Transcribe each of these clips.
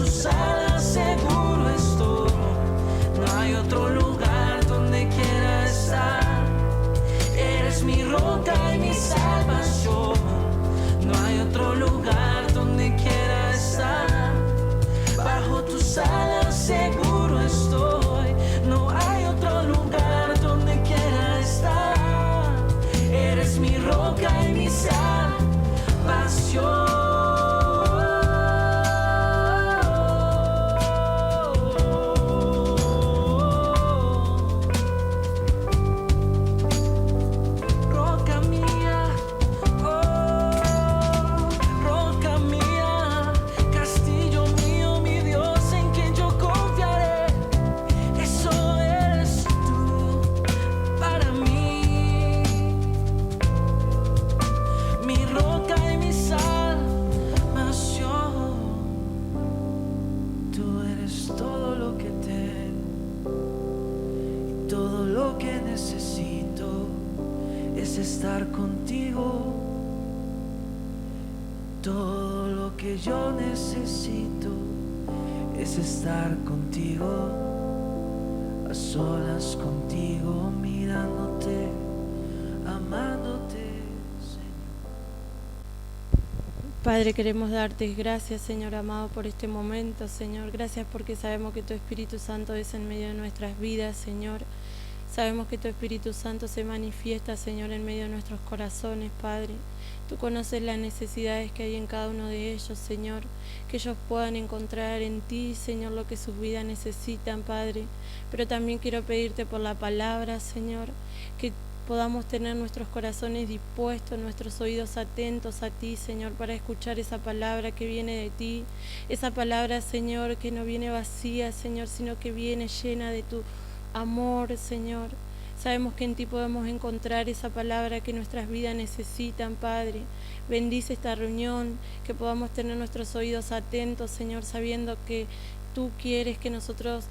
tus alas seguro estoy. No hay otro lugar donde quiera estar. Eres mi roca y mi salvación. No hay otro lugar donde quiera estar. Bajo tus alas seguro estoy. No hay otro lugar donde quiera estar. Eres mi roca y mi salvación. Estar contigo, todo lo que yo necesito es estar contigo, a solas contigo, mirándote, amándote, Señor. Padre, queremos darte gracias, Señor amado, por este momento, Señor. Gracias porque sabemos que tu Espíritu Santo es en medio de nuestras vidas, Señor. Sabemos que tu Espíritu Santo se manifiesta, Señor, en medio de nuestros corazones, Padre. Tú conoces las necesidades que hay en cada uno de ellos, Señor. Que ellos puedan encontrar en ti, Señor, lo que sus vidas necesitan, Padre. Pero también quiero pedirte por la palabra, Señor, que podamos tener nuestros corazones dispuestos, nuestros oídos atentos a ti, Señor, para escuchar esa palabra que viene de ti. Esa palabra, Señor, que no viene vacía, Señor, sino que viene llena de tu amor, Señor. Sabemos que en ti podemos encontrar esa palabra que nuestras vidas necesitan, Padre. Bendice esta reunión, que podamos tener nuestros oídos atentos, Señor, sabiendo que tú quieres que nosotros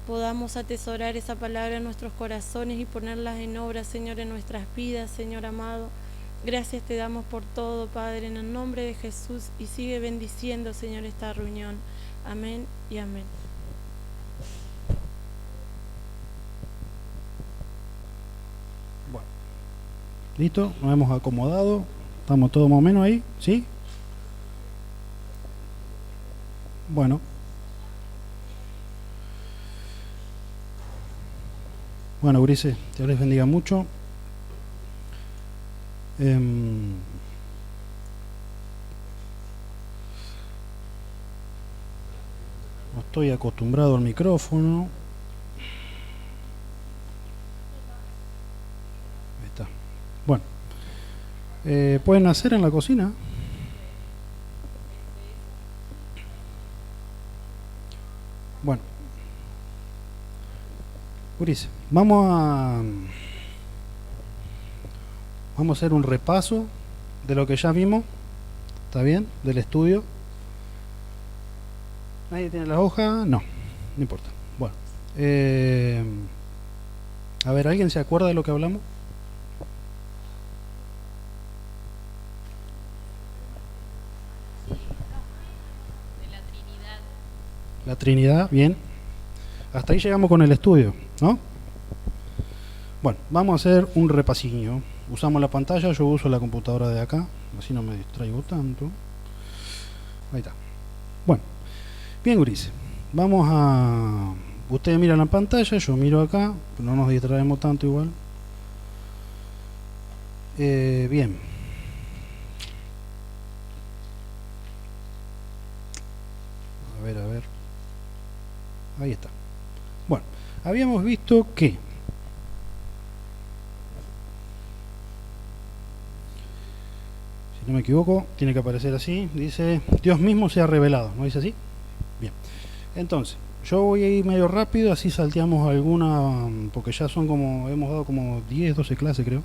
podamos atesorar esa palabra en nuestros corazones y ponerlas en obra, Señor, en nuestras vidas, Señor amado. Gracias te damos por todo, Padre, en el nombre de Jesús, y sigue bendiciendo, Señor, esta reunión. Amén y amén. Listo, nos hemos acomodado, estamos todos más o menos ahí, ¿sí? Bueno. Bueno, gurises, Dios les bendiga mucho. No estoy acostumbrado al micrófono. Bueno, ¿pueden hacer en la cocina? Bueno, Ulises, vamos a hacer un repaso de lo que ya vimos, ¿está bien? Del estudio. ¿Nadie tiene la hoja? No importa. Bueno, a ver, ¿alguien se acuerda de lo que hablamos? La Trinidad, bien. Hasta ahí llegamos con el estudio, ¿no? Bueno, vamos a hacer un repasillo. Usamos la pantalla, yo uso la computadora de acá, así no me distraigo tanto. Ahí está. Bueno, bien, gurises. Vamos a... Ustedes miran la pantalla, yo miro acá, no nos distraemos tanto igual. Bien. A ver. Ahí está. Bueno, habíamos visto que si no me equivoco, tiene que aparecer así, dice Dios mismo se ha revelado, ¿no dice así? Bien, entonces yo voy a ir medio rápido, así salteamos alguna, porque ya son como, hemos dado como 10, 12 clases creo,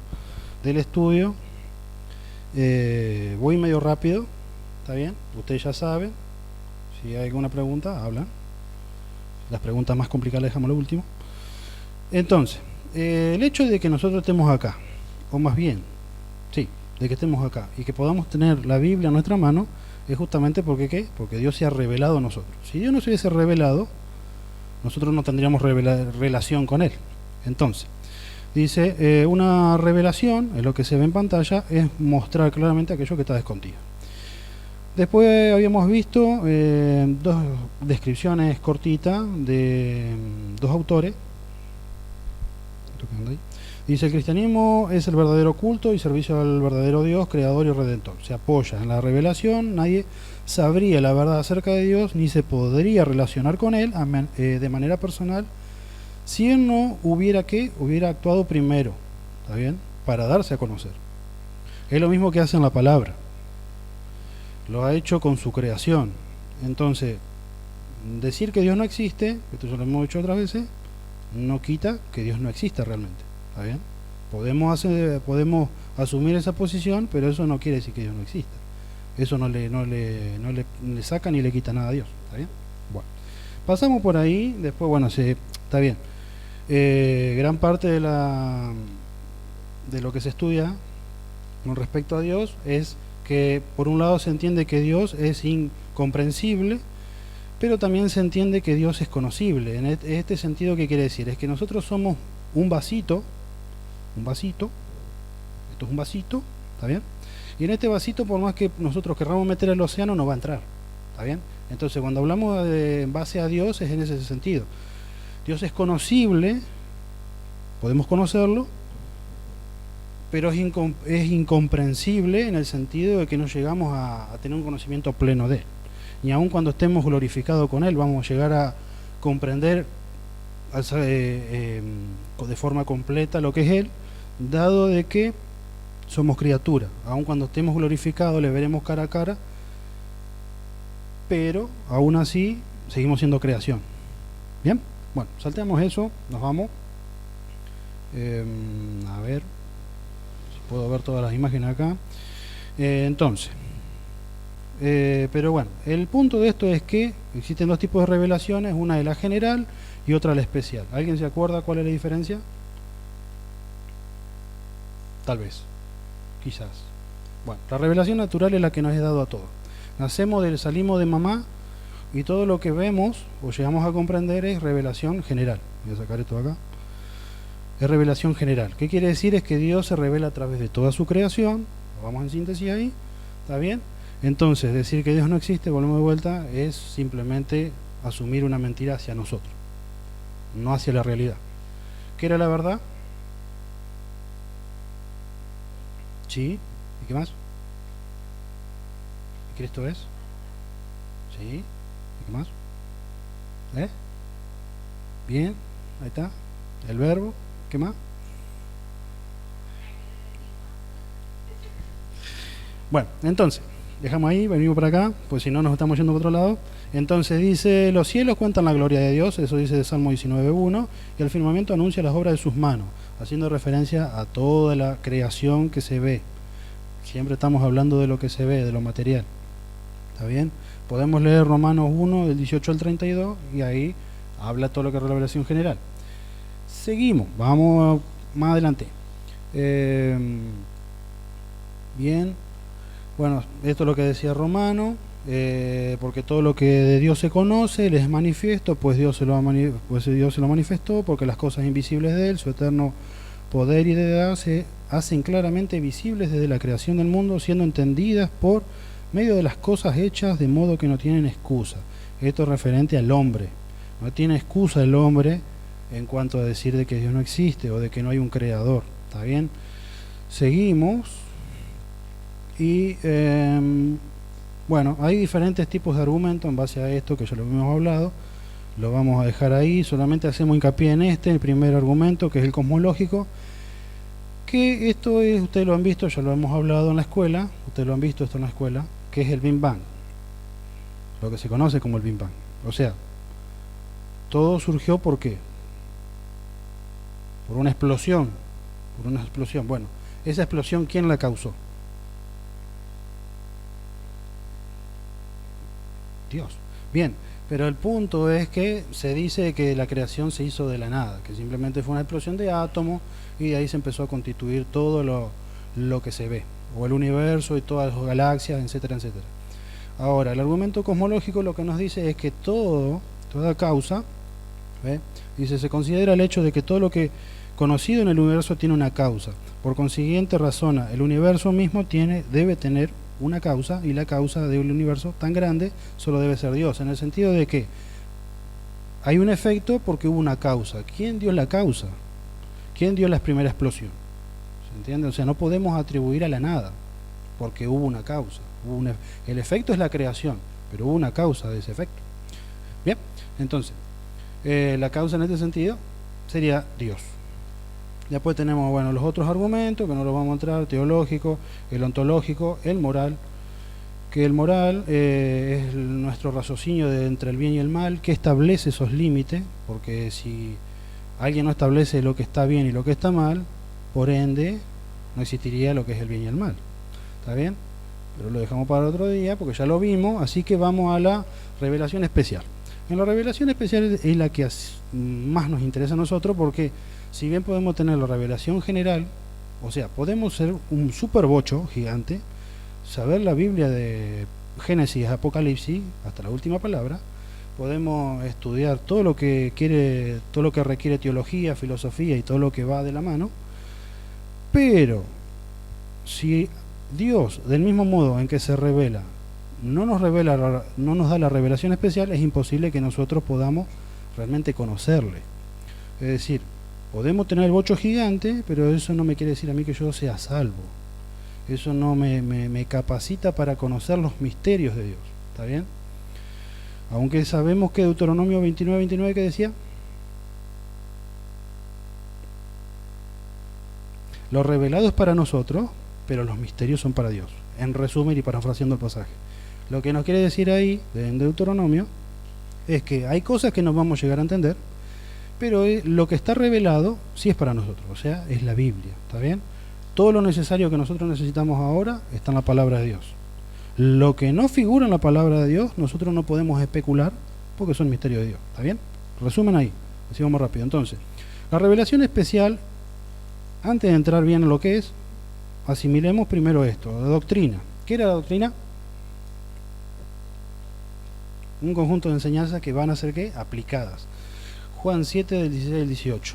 del estudio. Voy medio rápido, ¿está bien? Ustedes ya saben, si hay alguna pregunta, hablan. Las preguntas más complicadas las dejamos lo último. Entonces, el hecho de que nosotros estemos acá, o más bien, sí, de que estemos acá y que podamos tener la Biblia en nuestra mano, es justamente porque ¿qué? Porque Dios se ha revelado a nosotros. Si Dios no se hubiese revelado, nosotros no tendríamos relación con Él. Entonces, dice, una revelación, es lo que se ve en pantalla, es mostrar claramente aquello que está escondido. Después habíamos visto dos descripciones cortitas de dos autores. Dice, el cristianismo es el verdadero culto y servicio al verdadero Dios, creador y redentor. Se apoya en la revelación, nadie sabría la verdad acerca de Dios, ni se podría relacionar con Él de manera personal, si Él no hubiera actuado primero, ¿está bien? Para darse a conocer. Es lo mismo que hace en la palabra. Lo ha hecho con su creación. Entonces, decir que Dios no existe, esto ya lo hemos dicho otras veces, no quita que Dios no exista realmente. ¿Está bien? Podemos asumir esa posición, pero eso no quiere decir que Dios no exista. Eso no le saca ni le quita nada a Dios. ¿Está bien? Bueno, pasamos por ahí. Después, bueno, está bien. Gran parte de lo que se estudia con respecto a Dios es que, por un lado, se entiende que Dios es incomprensible, pero también se entiende que Dios es conocible. En este sentido, ¿qué quiere decir? Es que nosotros somos un vasito, esto es un vasito, ¿está bien? Y en este vasito, por más que nosotros querramos meter el océano, no va a entrar, ¿está bien? Entonces, cuando hablamos en base a Dios, es en ese sentido. Dios es conocible, podemos conocerlo, pero es incomprensible en el sentido de que no llegamos a tener un conocimiento pleno de Él. Y aun cuando estemos glorificados con Él, vamos a llegar a comprender de forma completa lo que es Él, dado de que somos criaturas. Aun cuando estemos glorificados, le veremos cara a cara, pero aún así seguimos siendo creación. ¿Bien? Bueno, salteamos eso, nos vamos. A ver si puedo ver todas las imágenes acá. Entonces, pero bueno, el punto de esto es que existen dos tipos de revelaciones, una es la general y otra la especial. ¿Alguien se acuerda cuál es la diferencia? Tal vez, quizás. Bueno, la revelación natural es la que nos es dado a todos. Salimos de mamá y todo lo que vemos o llegamos a comprender es revelación general. Voy a sacar esto de acá. Es revelación general. ¿Qué quiere decir? Es que Dios se revela a través de toda su creación. Vamos en síntesis ahí. ¿Está bien? Entonces, decir que Dios no existe, volvemos de vuelta, es simplemente asumir una mentira hacia nosotros, no hacia la realidad. ¿Qué era la verdad? Sí. ¿Y qué más? ¿Y Cristo es? Sí. ¿Y qué más? Bien, ahí está. El verbo. ¿Qué más? Bueno, entonces, dejamos ahí, venimos para acá, pues si no nos estamos yendo por otro lado. Entonces dice, los cielos cuentan la gloria de Dios, eso dice Salmo 19.1, y el firmamento anuncia las obras de sus manos, haciendo referencia a toda la creación que se ve. Siempre estamos hablando de lo que se ve, de lo material. ¿Está bien? Podemos leer Romanos 1, del 18 al 32, y ahí habla todo lo que es revelación general. Seguimos, vamos más adelante. Bien, bueno, esto es lo que decía Romano, porque todo lo que de Dios se conoce, les es manifiesto, pues Dios se lo manifestó, porque las cosas invisibles de Él, su eterno poder y deidad, se hacen claramente visibles desde la creación del mundo, siendo entendidas por medio de las cosas hechas, de modo que no tienen excusa. Esto es referente al hombre. No tiene excusa el hombre en cuanto a decir de que Dios no existe o de que no hay un creador. ¿Está bien? Seguimos. Y bueno, hay diferentes tipos de argumentos en base a esto que ya lo hemos hablado. Lo vamos a dejar ahí. Solamente hacemos hincapié en el primer argumento, que es el cosmológico. Que esto es, ustedes lo han visto, ya lo hemos hablado en la escuela. Ustedes lo han visto esto en la escuela, que es el Big Bang. Lo que se conoce como el Big Bang. O sea, todo surgió ¿por qué? Por una explosión. Bueno, esa explosión, ¿quién la causó? Dios. Bien, pero el punto es que se dice que la creación se hizo de la nada, que simplemente fue una explosión de átomos y de ahí se empezó a constituir todo lo que se ve, o el universo y todas las galaxias, etcétera, etcétera. Ahora, el argumento cosmológico lo que nos dice es que toda causa, ¿ve? Dice, se considera el hecho de que todo lo que conocido en el universo tiene una causa. Por consiguiente, razona, el universo mismo debe tener una causa, y la causa del universo tan grande solo debe ser Dios, en el sentido de que hay un efecto porque hubo una causa. ¿Quién dio la causa? ¿Quién dio la primera explosión? ¿Se entiende? O sea, no podemos atribuir a la nada, porque hubo una causa. El efecto es la creación, pero hubo una causa de ese efecto. Bien, entonces, la causa en este sentido sería Dios. Después tenemos, bueno, los otros argumentos, que no los vamos a entrar, teológico, el ontológico, el moral, que el moral es nuestro raciocinio entre el bien y el mal, que establece esos límites, porque si alguien no establece lo que está bien y lo que está mal, por ende, no existiría lo que es el bien y el mal. ¿Está bien? Pero lo dejamos para otro día, porque ya lo vimos, así que vamos a la revelación especial. En la revelación especial es la que más nos interesa a nosotros, porque si bien podemos tener la revelación general, o sea, podemos ser un super bocho gigante, saber la Biblia de Génesis a Apocalipsis hasta la última palabra, podemos estudiar todo lo que requiere teología, filosofía y todo lo que va de la mano, pero si Dios, del mismo modo en que se revela, no nos da la revelación especial, es imposible que nosotros podamos realmente conocerle. Es decir, podemos tener el bocho gigante, pero eso no me quiere decir a mí que yo sea salvo. Eso no me capacita para conocer los misterios de Dios. ¿Está bien? Aunque sabemos que Deuteronomio 29:29, ¿qué decía? Lo revelado es para nosotros, pero los misterios son para Dios. En resumen y parafraseando el pasaje. Lo que nos quiere decir ahí, en Deuteronomio, es que hay cosas que no vamos a llegar a entender, pero lo que está revelado sí es para nosotros, o sea, es la Biblia, ¿está bien? Todo lo necesario que nosotros necesitamos ahora está en la palabra de Dios. Lo que no figura en la palabra de Dios, nosotros no podemos especular, porque son misterios de Dios, ¿está bien? Resumen ahí, así vamos rápido. Entonces, la revelación especial, antes de entrar bien en lo que es, asimilemos primero esto, la doctrina. ¿Qué era la doctrina? Un conjunto de enseñanzas que van a ser, ¿qué? Aplicadas. Juan 7, del 16 al 18.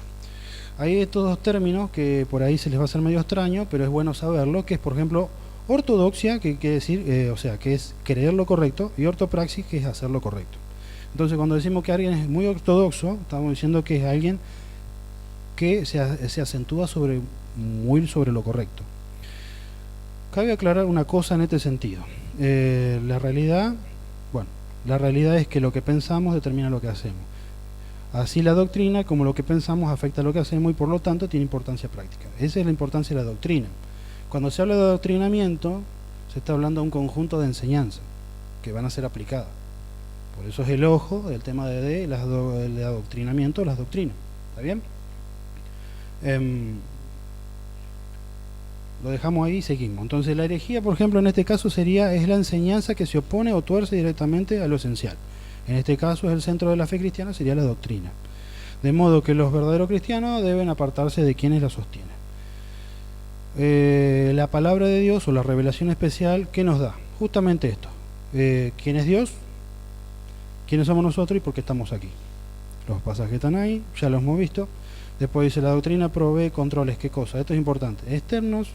Hay estos dos términos que por ahí se les va a hacer medio extraño, pero es bueno saberlo, que es, por ejemplo, ortodoxia, que quiere decir, o sea, que es creer lo correcto, y ortopraxis, que es hacer lo correcto. Entonces, cuando decimos que alguien es muy ortodoxo, estamos diciendo que es alguien que se acentúa muy sobre lo correcto. Cabe aclarar una cosa en este sentido. La realidad es que lo que pensamos determina lo que hacemos. Así la doctrina, como lo que pensamos, afecta a lo que hacemos y por lo tanto tiene importancia práctica. Esa es la importancia de la doctrina. Cuando se habla de adoctrinamiento, se está hablando de un conjunto de enseñanzas que van a ser aplicadas. Por eso es el ojo del tema el adoctrinamiento de las doctrinas. ¿Está bien? Lo dejamos ahí y seguimos. Entonces la herejía, por ejemplo, en este caso es la enseñanza que se opone o tuerce directamente a lo esencial. En este caso es el centro de la fe cristiana, sería la doctrina. De modo que los verdaderos cristianos deben apartarse de quienes la sostienen. La palabra de Dios o la revelación especial, ¿qué nos da? Justamente esto. ¿Quién es Dios? ¿Quiénes somos nosotros y por qué estamos aquí? Los pasajes están ahí, ya los hemos visto. Después dice, la doctrina provee controles, ¿qué cosa? Esto es importante. Externos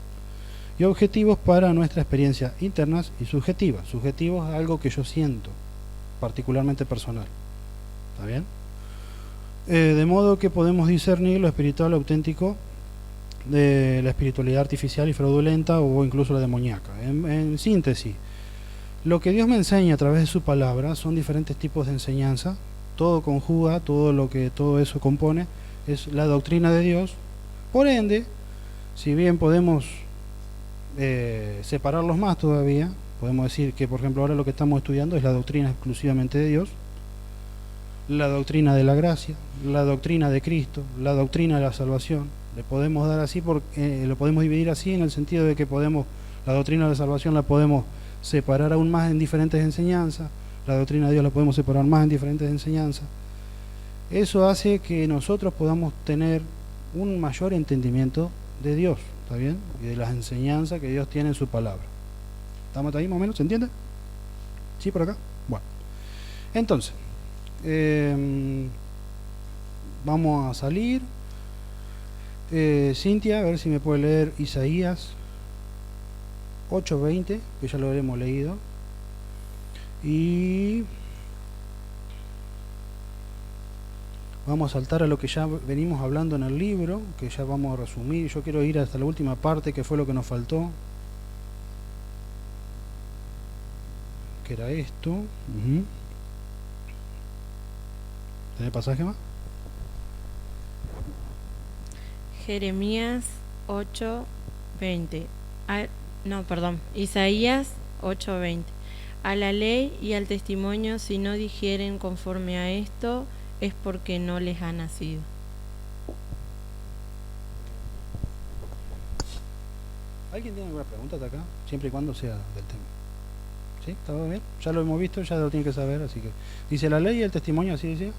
y objetivos para nuestra experiencia, internas y subjetivas. Subjetivos es algo que yo siento, particularmente personal. ¿Está bien? De modo que podemos discernir lo espiritual auténtico de la espiritualidad artificial y fraudulenta o incluso la demoníaca. En síntesis, lo que Dios me enseña a través de su palabra son diferentes tipos de enseñanza. Todo conjuga, todo eso compone, es la doctrina de Dios. Por ende, si bien podemos separarlos más todavía, podemos decir que, por ejemplo, ahora lo que estamos estudiando es la doctrina exclusivamente de Dios, la doctrina de la gracia, la doctrina de Cristo, la doctrina de la salvación. Le podemos dar así, lo podemos dividir así en el sentido de que la doctrina de la salvación la podemos separar aún más en diferentes enseñanzas, la doctrina de Dios la podemos separar más en diferentes enseñanzas. Eso hace que nosotros podamos tener un mayor entendimiento de Dios, ¿está bien? Y de las enseñanzas que Dios tiene en su palabra. ¿Estamos ahí más o menos? ¿Se entiende? ¿Sí por acá? Bueno. Entonces, vamos a salir. Cintia, a ver si me puede leer Isaías 8:20, que ya lo hemos leído. Y vamos a saltar a lo que ya venimos hablando en el libro, que ya vamos a resumir. Yo quiero ir hasta la última parte, que fue lo que nos faltó, que era esto. ¿Tenés pasaje más? Jeremías 8:20. Isaías 8:20. A la ley y al testimonio, si no dijeren conforme a esto, es porque no les ha nacido. ¿Alguien tiene alguna pregunta hasta acá? Siempre y cuando sea del tema. ¿Sí? ¿Está bien? Ya lo hemos visto, ya lo tienen que saber, así que... Dice la ley y el testimonio, así decía.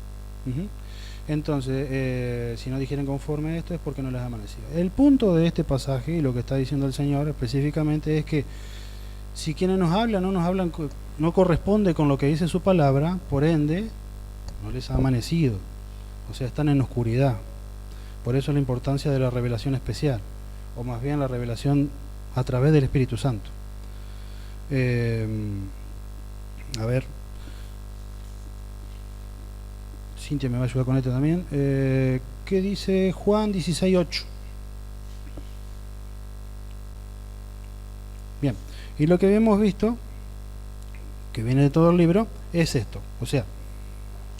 Entonces, si no dijeren conforme a esto, es porque no les ha amanecido. El punto de este pasaje, y lo que está diciendo el Señor específicamente, es que si quienes nos hablan no corresponde con lo que dice su palabra, por ende, no les ha amanecido. O sea, están en oscuridad. Por eso la importancia de la revelación especial, o más bien la revelación a través del Espíritu Santo. A ver, Cintia me va a ayudar con esto también. ¿Qué dice Juan 16:8? Bien, y lo que hemos visto, que viene de todo el libro, es esto. O sea,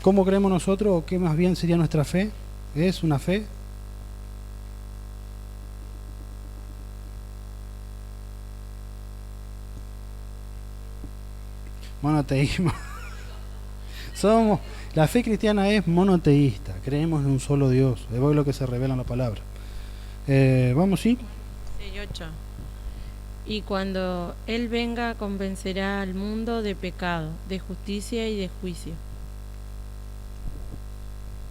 ¿cómo creemos nosotros, o qué más bien sería nuestra fe? Es una fe monoteísmo. La fe cristiana es monoteísta, creemos en un solo Dios, es lo que se revela en la palabra. Vamos, sí. 6:8. Y cuando Él venga, convencerá al mundo de pecado, de justicia y de juicio.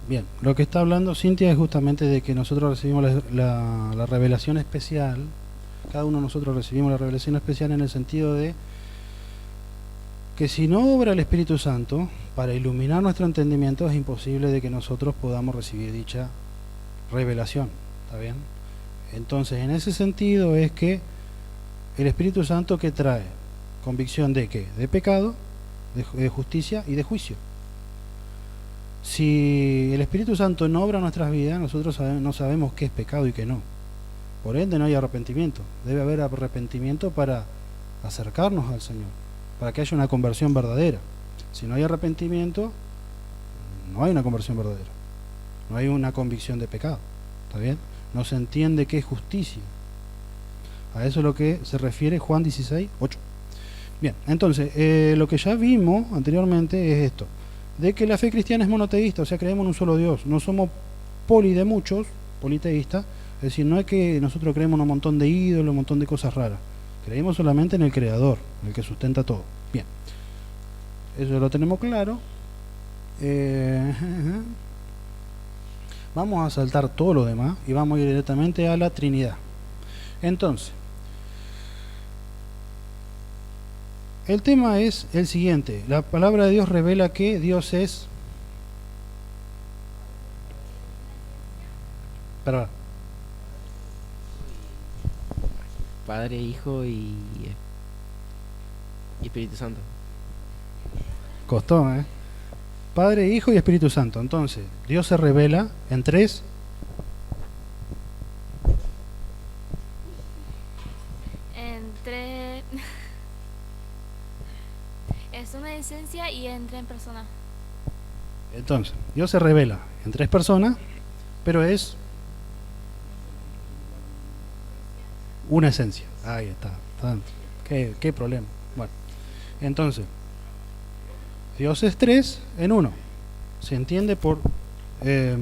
Bien, lo que está hablando Cintia es justamente de que nosotros recibimos la revelación especial. Cada uno de nosotros recibimos la revelación especial en el sentido de que si no obra el Espíritu Santo para iluminar nuestro entendimiento, es imposible de que nosotros podamos recibir dicha revelación. ¿Está bien? Entonces, en ese sentido es que el Espíritu Santo, que trae convicción de ¿qué? De pecado, de justicia y de juicio. Si el Espíritu Santo no obra en nuestras vidas, nosotros no sabemos qué es pecado y qué no. Por ende no hay arrepentimiento. Debe haber arrepentimiento para acercarnos al Señor, para que haya una conversión verdadera. Si no hay arrepentimiento, no hay una conversión verdadera. No hay una convicción de pecado. ¿Está bien? No se entiende qué es justicia. A eso es lo que se refiere Juan 16:8. Bien, entonces, lo que ya vimos anteriormente es esto, de que la fe cristiana es monoteísta, o sea, creemos en un solo Dios. No somos poli de muchos, politeístas, es decir, no es que nosotros creemos en un montón de ídolos, un montón de cosas raras. Creemos solamente en el Creador, el que sustenta todo. Bien, eso lo tenemos claro. Vamos a saltar todo lo demás y vamos a ir directamente a la Trinidad. Entonces, el tema es el siguiente. La palabra de Dios revela que Dios es... Perdón. Padre, Hijo y Espíritu Santo. Costó, ¿eh? Padre, Hijo y Espíritu Santo. Entonces, Dios se revela en tres. Es una esencia y entra en persona. Entonces, Dios se revela en tres personas, pero es una esencia. Ahí está. ¿Qué problema? Bueno, entonces, Dios es tres en uno. Se entiende por... el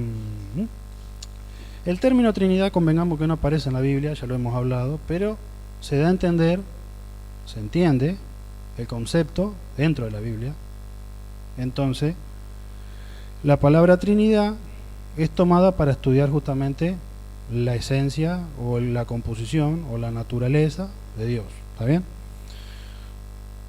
término Trinidad, convengamos que no aparece en la Biblia, ya lo hemos hablado, pero se da a entender, se entiende el concepto dentro de la Biblia. Entonces, la palabra Trinidad es tomada para estudiar justamente la esencia o la composición o la naturaleza de Dios. ¿Está bien?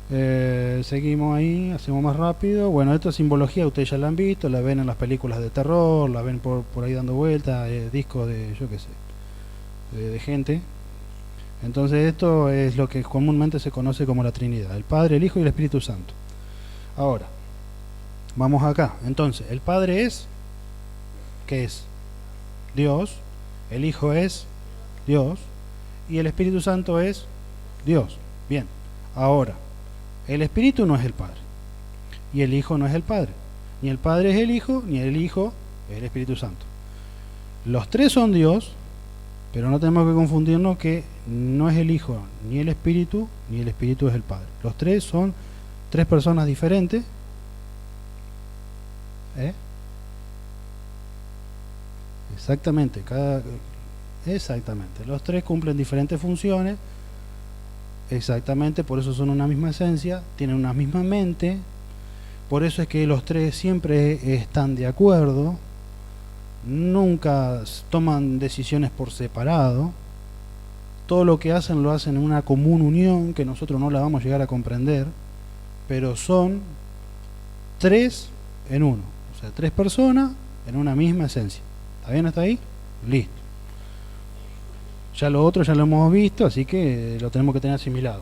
Seguimos ahí, hacemos más rápido. Bueno, esta simbología ustedes ya la han visto, la ven en las películas de terror, la ven por ahí dando vueltas, discos de, yo qué sé, de gente. Entonces esto es lo que comúnmente se conoce como la Trinidad, el Padre, el Hijo y el Espíritu Santo. Ahora, vamos acá. Entonces, el Padre es, ¿qué es? Dios. El Hijo es Dios. Y el Espíritu Santo es Dios. Bien, ahora, el Espíritu no es el Padre. Y el Hijo no es el Padre. Ni el Padre es el Hijo, ni el Hijo es el Espíritu Santo. Los tres son Dios, pero no tenemos que confundirnos que no es el Hijo, ni el Espíritu es el Padre. Los tres son tres personas diferentes. Exactamente, exactamente. Los tres cumplen diferentes funciones. Exactamente, por eso son una misma esencia, tienen una misma mente. Por eso es que los tres siempre están de acuerdo. Nunca toman decisiones por separado. Todo lo que hacen lo hacen en una común unión que nosotros no la vamos a llegar a comprender, pero son tres en uno, o sea, tres personas en una misma esencia. ¿Está bien hasta ahí? Listo. Ya lo otro ya lo hemos visto, así que lo tenemos que tener asimilado.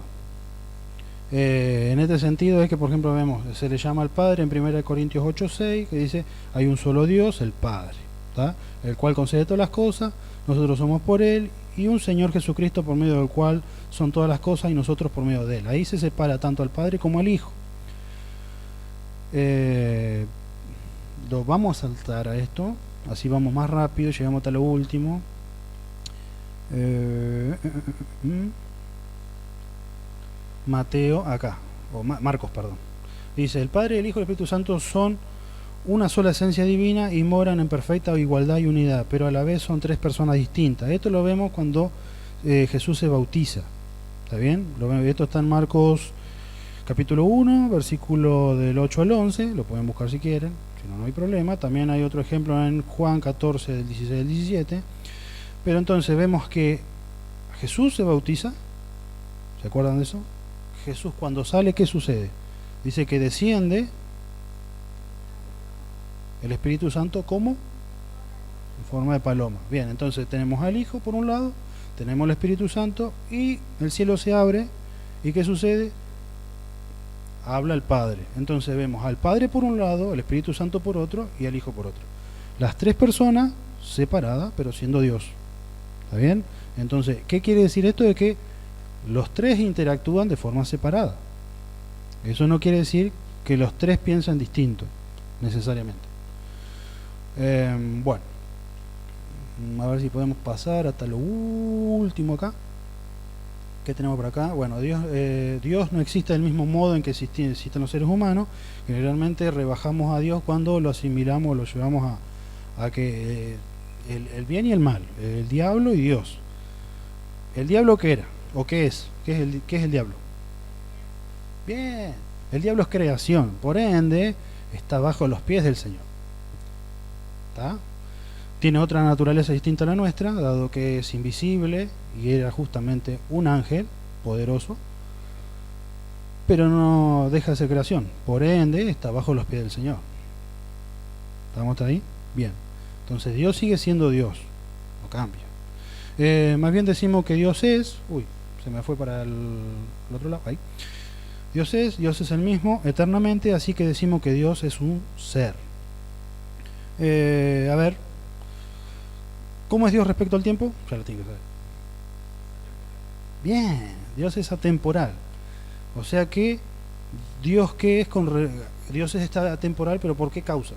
En este sentido es que, por ejemplo, vemos, se le llama al Padre en 1 Corintios 8:6, que dice, hay un solo Dios, el Padre, ¿tá? El cual concede todas las cosas, nosotros somos por Él, y un Señor Jesucristo por medio del cual son todas las cosas y nosotros por medio de Él. Ahí se separa tanto al Padre como al Hijo. Lo vamos a saltar a esto, así vamos más rápido, llegamos hasta lo último. Mateo, acá, o Marcos, perdón. Dice, el Padre, el Hijo y el Espíritu Santo son una sola esencia divina y moran en perfecta igualdad y unidad, pero a la vez son tres personas distintas. Esto lo vemos cuando Jesús se bautiza. ¿Está bien? Esto está en Marcos capítulo 1, versículo del 8 al 11, lo pueden buscar si quieren, si no, no hay problema. También hay otro ejemplo en Juan 14, del 16 al 17. Pero entonces vemos que Jesús se bautiza. ¿Se acuerdan de eso? Jesús cuando sale, ¿qué sucede? Dice que desciende el Espíritu Santo como en forma de paloma. Bien, entonces tenemos al Hijo por un lado, tenemos el Espíritu Santo y el cielo se abre. ¿Y qué sucede? Habla el Padre. Entonces vemos al Padre por un lado, el Espíritu Santo por otro y al Hijo por otro. Las tres personas separadas, pero siendo Dios. ¿Está bien? Entonces, ¿qué quiere decir esto? De que los tres interactúan de forma separada. Eso no quiere decir que los tres piensan distinto, necesariamente. Bueno, a ver si podemos pasar hasta lo último acá. ¿Qué tenemos por acá? Bueno, Dios no existe del mismo modo en que existen los seres humanos. Generalmente rebajamos a Dios cuando lo asimilamos, lo llevamos a que el bien y el mal, el diablo y Dios. ¿El diablo qué era? ¿O qué es? ¿Qué es el diablo? Bien, el diablo es creación, por ende está bajo los pies del Señor. ¿Está? Tiene otra naturaleza distinta a la nuestra, dado que es invisible y era justamente un ángel poderoso, pero no deja de ser creación, por ende está bajo los pies del Señor. ¿Estamos hasta ahí? Bien, entonces Dios sigue siendo Dios, no cambia. Más bien decimos que Dios es, se me fue para el otro lado, ahí. Dios es el mismo eternamente, así que decimos que Dios es un ser. A ver, ¿cómo es Dios respecto al tiempo? Ya lo tengo que saber. Bien, Dios es atemporal. O sea que Dios Dios es atemporal, pero ¿por qué causa?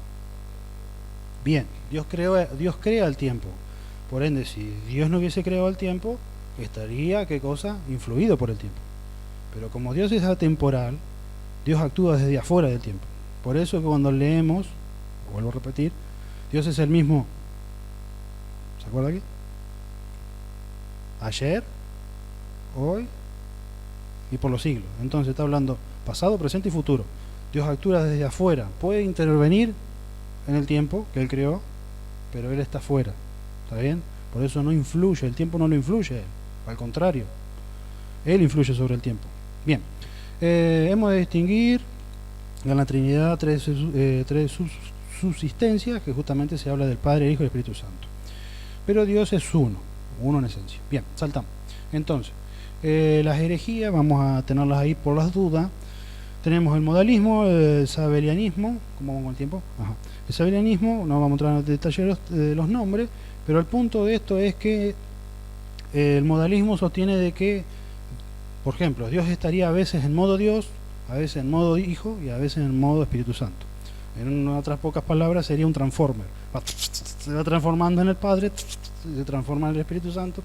Bien, Dios crea el tiempo. Por ende, si Dios no hubiese creado el tiempo, estaría, ¿qué cosa? Influido por el tiempo. Pero como Dios es atemporal, Dios actúa desde afuera del tiempo. Por eso que cuando leemos, vuelvo a repetir, Dios es el mismo. ¿Se acuerda aquí? Ayer, hoy y por los siglos. Entonces está hablando pasado, presente y futuro. Dios actúa desde afuera. Puede intervenir en el tiempo que Él creó, pero Él está afuera. ¿Está bien? Por eso no influye, el tiempo no lo influye a Él. Al contrario, Él influye sobre el tiempo. Bien, Hemos de distinguir en la Trinidad tres subsistencias, que justamente se habla del Padre, el Hijo y el Espíritu Santo. Pero Dios es uno en esencia. Bien, saltamos. Entonces, las herejías, vamos a tenerlas ahí por las dudas. Tenemos el modalismo, el sabelianismo. ¿Cómo vamos con el tiempo? Ajá. El sabelianismo, no vamos a entrar en el detalle de los nombres, pero el punto de esto es que el modalismo sostiene de que, por ejemplo, Dios estaría a veces en modo Dios, a veces en modo Hijo y a veces en modo Espíritu Santo. En otras pocas palabras sería un transformer. Se va transformando en el Padre, se transforma en el Espíritu Santo.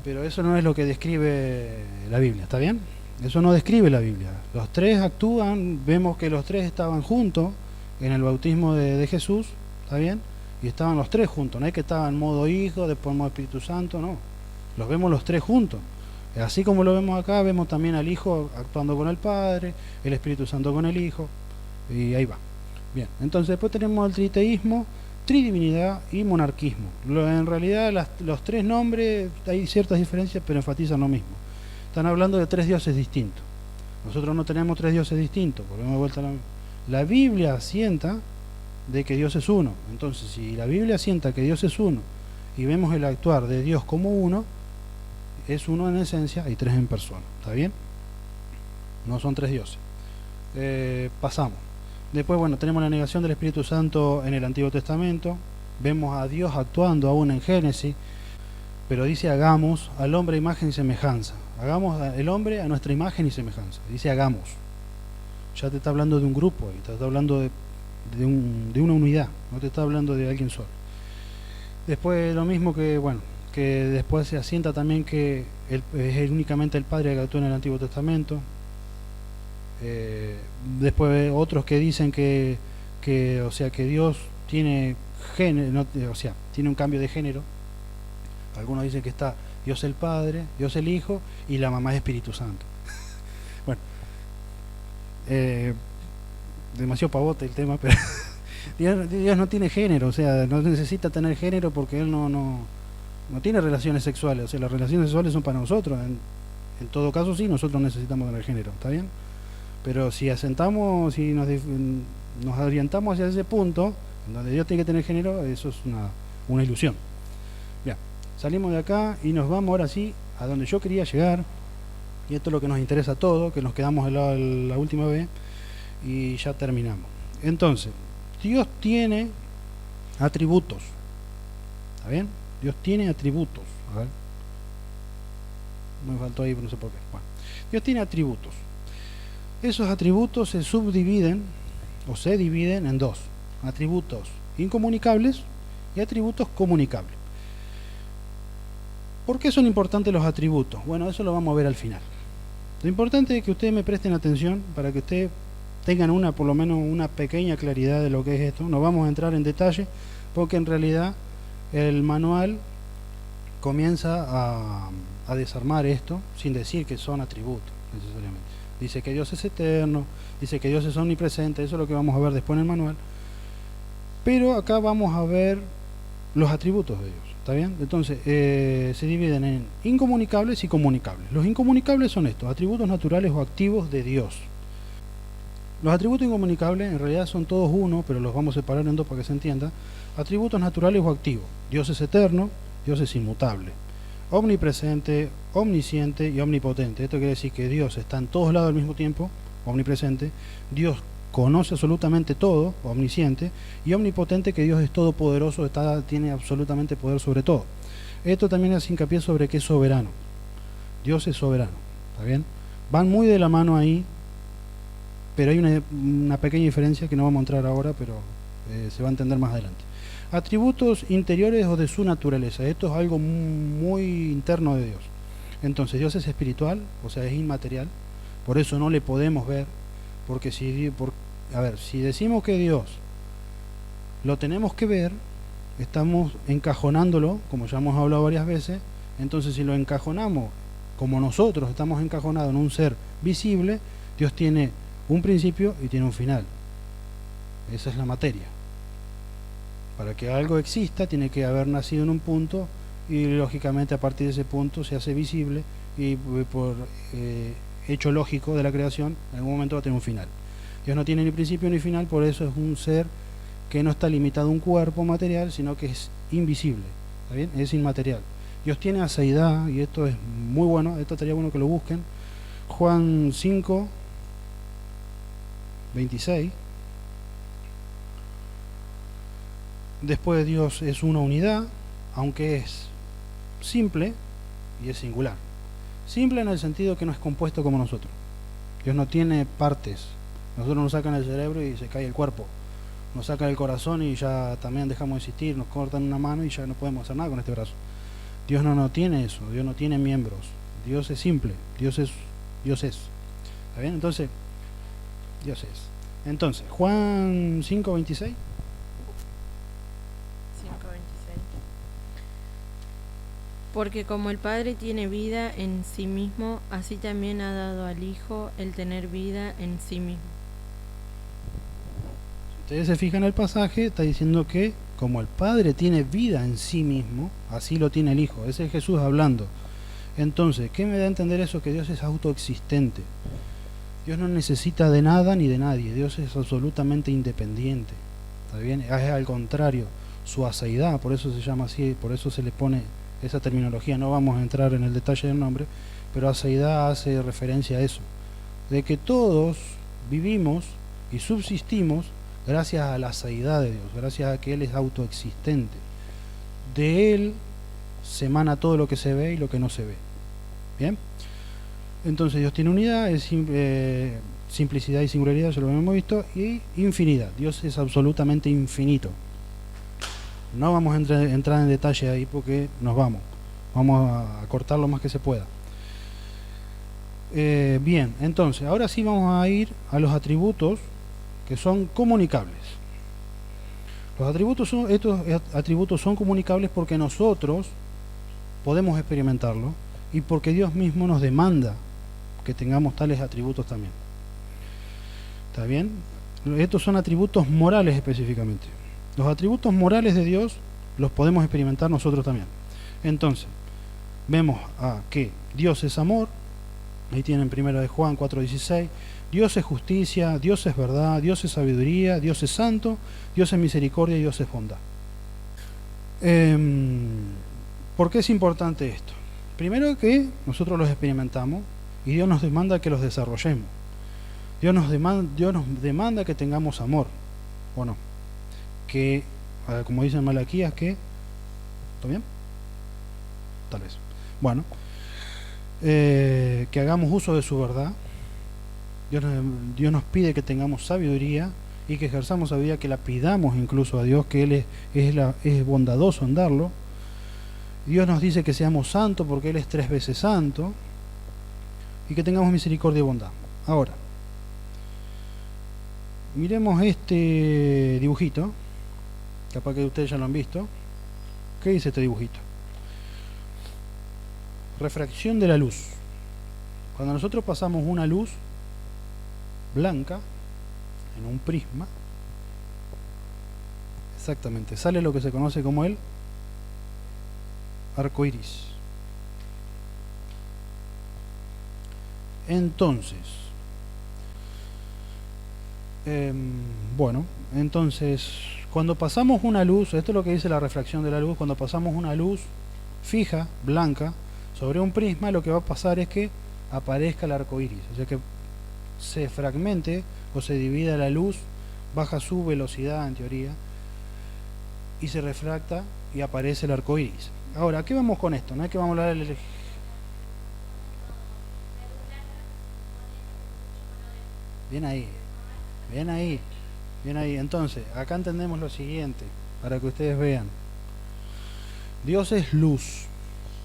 Pero eso no es lo que describe la Biblia, ¿está bien? Eso no describe la Biblia. Los tres actúan, vemos que los tres estaban juntos en el bautismo de Jesús, ¿está bien? Y estaban los tres juntos, no es que estaban en modo Hijo, después en modo Espíritu Santo, no. Los vemos los tres juntos. Así como lo vemos acá, vemos también al Hijo actuando con el Padre, el Espíritu Santo con el Hijo, y ahí va. Bien, entonces después tenemos el triteísmo, tridivinidad y monarquismo. En realidad los tres nombres hay ciertas diferencias, pero enfatizan lo mismo. Están hablando de tres dioses distintos. Nosotros no tenemos tres dioses distintos, volvemos de vuelta a la Biblia asienta de que Dios es uno. Entonces, si la Biblia asienta que Dios es uno y vemos el actuar de Dios como uno, es uno en esencia y tres en persona. ¿Está bien? No son tres dioses. Pasamos. Después, bueno, tenemos la negación del Espíritu Santo en el Antiguo Testamento. Vemos a Dios actuando aún en Génesis, pero dice hagamos al hombre a imagen y semejanza. Hagamos el hombre a nuestra imagen y semejanza. Dice hagamos. Ya te está hablando de un grupo, te está hablando de una unidad, no te está hablando de alguien solo. Después lo mismo que, bueno, que después se asienta también que es únicamente el Padre que actúa en el Antiguo Testamento. Después otros que dicen que o sea, que Dios tiene género, no, o sea, tiene un cambio de género. Algunos dicen que está Dios el Padre, Dios el Hijo y la mamá es Espíritu Santo. Bueno, demasiado pavote el tema, pero Dios no tiene género, o sea, no necesita tener género porque Él no tiene relaciones sexuales, o sea, las relaciones sexuales son para nosotros. En todo caso sí, nosotros necesitamos tener género, ¿está bien? Pero si asentamos, si nos orientamos hacia ese punto, en donde Dios tiene que tener género, eso es una ilusión. Bien, salimos de acá y nos vamos ahora sí a donde yo quería llegar, y esto es lo que nos interesa a todos, que nos quedamos la última vez, y ya terminamos. Entonces, Dios tiene atributos, ¿está bien? Dios tiene atributos. A ver, me faltó ahí, no sé por qué. Bueno, Dios tiene atributos. Esos atributos se subdividen o se dividen en dos: atributos incomunicables y atributos comunicables. ¿Por qué son importantes los atributos? Bueno, eso lo vamos a ver al final. Lo importante es que ustedes me presten atención para que ustedes tengan por lo menos una pequeña claridad de lo que es esto. No vamos a entrar en detalle porque en realidad el manual comienza a desarmar esto sin decir que son atributos necesariamente. Dice que Dios es eterno, dice que Dios es omnipresente, eso es lo que vamos a ver después en el manual. Pero acá vamos a ver los atributos de Dios, ¿está bien? Entonces, se dividen en incomunicables y comunicables. Los incomunicables son estos: atributos naturales o activos de Dios. Los atributos incomunicables en realidad son todos uno, pero los vamos a separar en dos para que se entienda. Atributos naturales o activos: Dios es eterno, Dios es inmutable, omnipresente, omnisciente y omnipotente. Esto quiere decir que Dios está en todos lados al mismo tiempo, omnipresente. Dios conoce absolutamente todo, omnisciente, y omnipotente, que Dios es todopoderoso, tiene absolutamente poder sobre todo. Esto también hace hincapié sobre que es soberano. Dios es soberano, ¿está bien? Van muy de la mano ahí, pero hay una pequeña diferencia que no vamos a entrar ahora, pero se va a entender más adelante. Atributos interiores o de su naturaleza. Esto es algo muy interno de Dios. Entonces, Dios es espiritual, o sea, es inmaterial, por eso no le podemos ver, porque si decimos que Dios lo tenemos que ver, estamos encajonándolo, como ya hemos hablado varias veces. Entonces, si lo encajonamos como nosotros estamos encajonados en un ser visible, Dios tiene un principio y tiene un final. Esa es la materia. Para que algo exista tiene que haber nacido en un punto, y lógicamente a partir de ese punto se hace visible, y por hecho lógico de la creación, en algún momento va a tener un final. Dios no tiene ni principio ni final, por eso es un ser que no está limitado a un cuerpo material, sino que es invisible, ¿está bien? Es inmaterial. Dios tiene aseidad, y esto es muy bueno, esto estaría bueno que lo busquen. Juan 5, 26. Después Dios es una unidad, aunque es simple y es singular. Simple en el sentido que no es compuesto como nosotros. Dios no tiene partes. Nosotros nos sacan el cerebro y se cae el cuerpo. Nos sacan el corazón y ya también dejamos de existir. Nos cortan una mano y ya no podemos hacer nada con este brazo. Dios no tiene eso. Dios no tiene miembros. Dios es simple. Dios es. ¿Está bien? Entonces, Dios es. Entonces, Juan 5, 26. 5:26. Porque como el Padre tiene vida en sí mismo, así también ha dado al Hijo el tener vida en sí mismo. Si ustedes se fijan en el pasaje, está diciendo que como el Padre tiene vida en sí mismo, así lo tiene el Hijo. Ese es Jesús hablando. Entonces, ¿qué me da a entender eso? Que Dios es autoexistente. Dios no necesita de nada ni de nadie. Dios es absolutamente independiente. ¿Está bien? Es al contrario, su aseidad, por eso se llama así, por eso se le pone esa terminología. No vamos a entrar en el detalle del nombre, pero aseidad hace referencia a eso, de que todos vivimos y subsistimos gracias a la aseidad de Dios, gracias a que Él es autoexistente. De Él se emana todo lo que se ve y lo que no se ve. ¿Bien? Entonces Dios tiene unidad, es simplicidad y singularidad, ya lo hemos visto, y infinidad. Dios es absolutamente infinito. No vamos a entrar en detalle ahí porque nos vamos a cortar lo más que se pueda. Bien, entonces ahora sí vamos a ir a los atributos que son comunicables. Estos atributos son comunicables porque nosotros podemos experimentarlo y porque Dios mismo nos demanda que tengamos tales atributos también. ¿Está bien? Estos son atributos morales específicamente. Los atributos morales de Dios los podemos experimentar nosotros también. Entonces, vemos que Dios es amor. Ahí tienen 1 de Juan 4:16. Dios es justicia, Dios es verdad, Dios es sabiduría, Dios es santo, Dios es misericordia y Dios es bondad. ¿Por qué es importante esto? Primero que nosotros los experimentamos y Dios nos demanda que los desarrollemos. Dios nos demanda que tengamos amor, ¿o no? Que, como dice en Malaquías, que... ¿Todo bien? Tal vez. Bueno, que hagamos uso de su verdad. Dios nos pide que tengamos sabiduría y que ejerzamos sabiduría, que la pidamos incluso a Dios, que Él es bondadoso en darlo. Dios nos dice que seamos santos porque Él es 3 veces santo y que tengamos misericordia y bondad. Ahora, miremos este dibujito, capaz que ustedes ya lo han visto. ¿Qué dice este dibujito? Refracción de la luz. Cuando nosotros pasamos una luz blanca en un prisma, exactamente, sale lo que se conoce como el arco iris. Entonces, entonces cuando pasamos una luz, esto es lo que dice la refracción de la luz, cuando pasamos una luz fija, blanca, sobre un prisma, lo que va a pasar es que aparezca el arco iris, o sea que se fragmente o se divida la luz, baja su velocidad en teoría y se refracta y aparece el arco iris. Ahora, ¿qué vamos con esto? No es que vamos a hablar del... Bien ahí, bien ahí, bien ahí. Entonces, acá entendemos lo siguiente, para que ustedes vean. Dios es luz.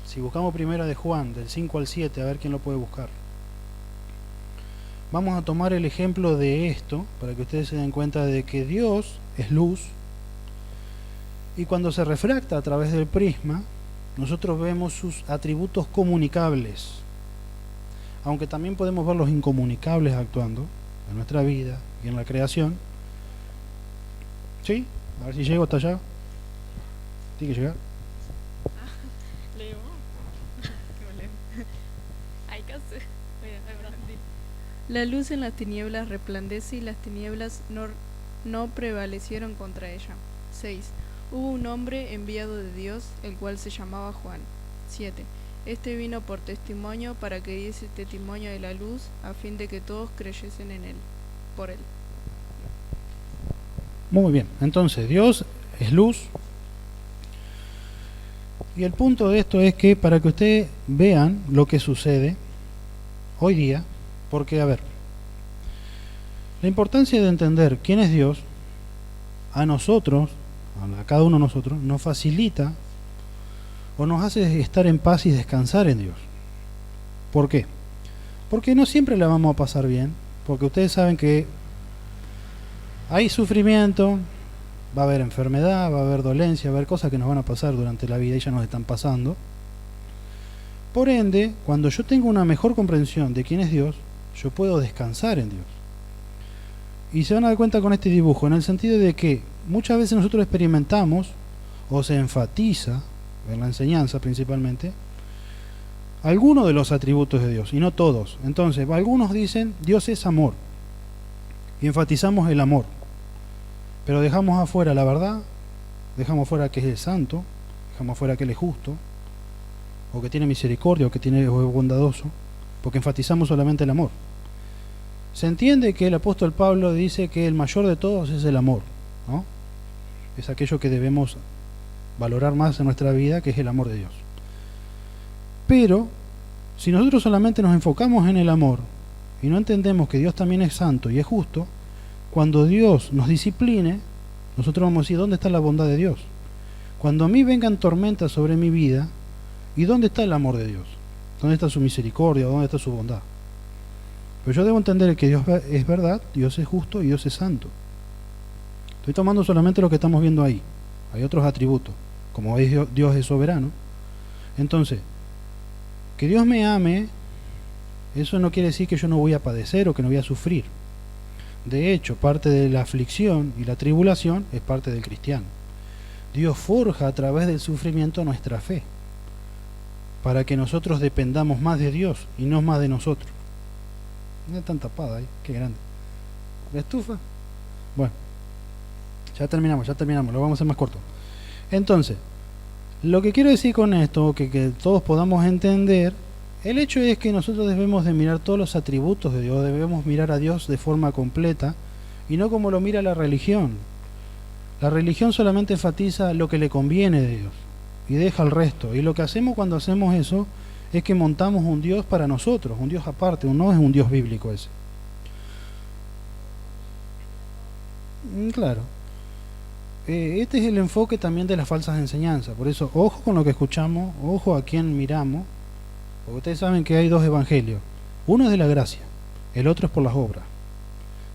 Si buscamos 1 de Juan, del 5 al 7, a ver quién lo puede buscar. Vamos a tomar el ejemplo de esto, para que ustedes se den cuenta de que Dios es luz, y cuando se refracta a través del prisma, nosotros vemos sus atributos comunicables, aunque también podemos ver los incomunicables actuando en nuestra vida y en la creación. ¿Sí? A ver si llego hasta allá. Tiene que llegar. Hay que hacer. La luz en las tinieblas resplandece y las tinieblas no prevalecieron contra ella. 6. Hubo un hombre enviado de Dios, el cual se llamaba Juan. 7. Este vino por testimonio para que diese testimonio de la luz, a fin de que todos creyesen en él, por él. Muy bien, entonces Dios es luz. Y el punto de esto es que para que ustedes vean lo que sucede hoy día, porque, a ver, la importancia de entender quién es Dios, a nosotros, a cada uno de nosotros, nos facilita o nos hace estar en paz y descansar en Dios. ¿Por qué? Porque no siempre la vamos a pasar bien, porque ustedes saben que hay sufrimiento, va a haber enfermedad, va a haber dolencia, va a haber cosas que nos van a pasar durante la vida y ya nos están pasando. Por ende, cuando yo tengo una mejor comprensión de quién es Dios, yo puedo descansar en Dios. Y se van a dar cuenta con este dibujo, en el sentido de que muchas veces nosotros experimentamos, o se enfatiza, en la enseñanza principalmente, algunos de los atributos de Dios, y no todos. Entonces, algunos dicen, Dios es amor, y enfatizamos el amor, pero dejamos afuera la verdad, dejamos afuera que es santo, dejamos afuera que Él es justo, o que tiene misericordia, o que es bondadoso, porque enfatizamos solamente el amor. Se entiende que el apóstol Pablo dice que el mayor de todos es el amor, ¿no? Es aquello que debemos valorar más en nuestra vida, que es el amor de Dios. Pero, si nosotros solamente nos enfocamos en el amor, y no entendemos que Dios también es santo y es justo, cuando Dios nos discipline, nosotros vamos a decir, ¿dónde está la bondad de Dios? Cuando a mí vengan tormentas sobre mi vida, ¿y dónde está el amor de Dios? ¿Dónde está su misericordia? ¿Dónde está su bondad? Pero yo debo entender que Dios es verdad, Dios es justo y Dios es santo. Estoy tomando solamente lo que estamos viendo ahí. Hay otros atributos, como Dios es soberano. Entonces, que Dios me ame, eso no quiere decir que yo no voy a padecer o que no voy a sufrir. De hecho, parte de la aflicción y la tribulación es parte del cristiano. Dios forja a través del sufrimiento nuestra fe, para que nosotros dependamos más de Dios y no más de nosotros. No es tan tapada ahí, qué grande. ¿La estufa? Bueno, ya terminamos, lo vamos a hacer más corto. Entonces, lo que quiero decir con esto, que todos podamos entender, el hecho es que nosotros debemos de mirar todos los atributos de Dios, debemos mirar a Dios de forma completa, y no como lo mira la religión. La religión solamente enfatiza lo que le conviene de Dios, y deja el resto. Y lo que hacemos cuando hacemos eso, es que montamos un Dios para nosotros, un Dios aparte, no es un Dios bíblico ese. Claro. Este es el enfoque también de las falsas enseñanzas. Por eso, ojo con lo que escuchamos, ojo a quién miramos, porque ustedes saben que hay dos evangelios. Uno es de la gracia, el otro es por las obras.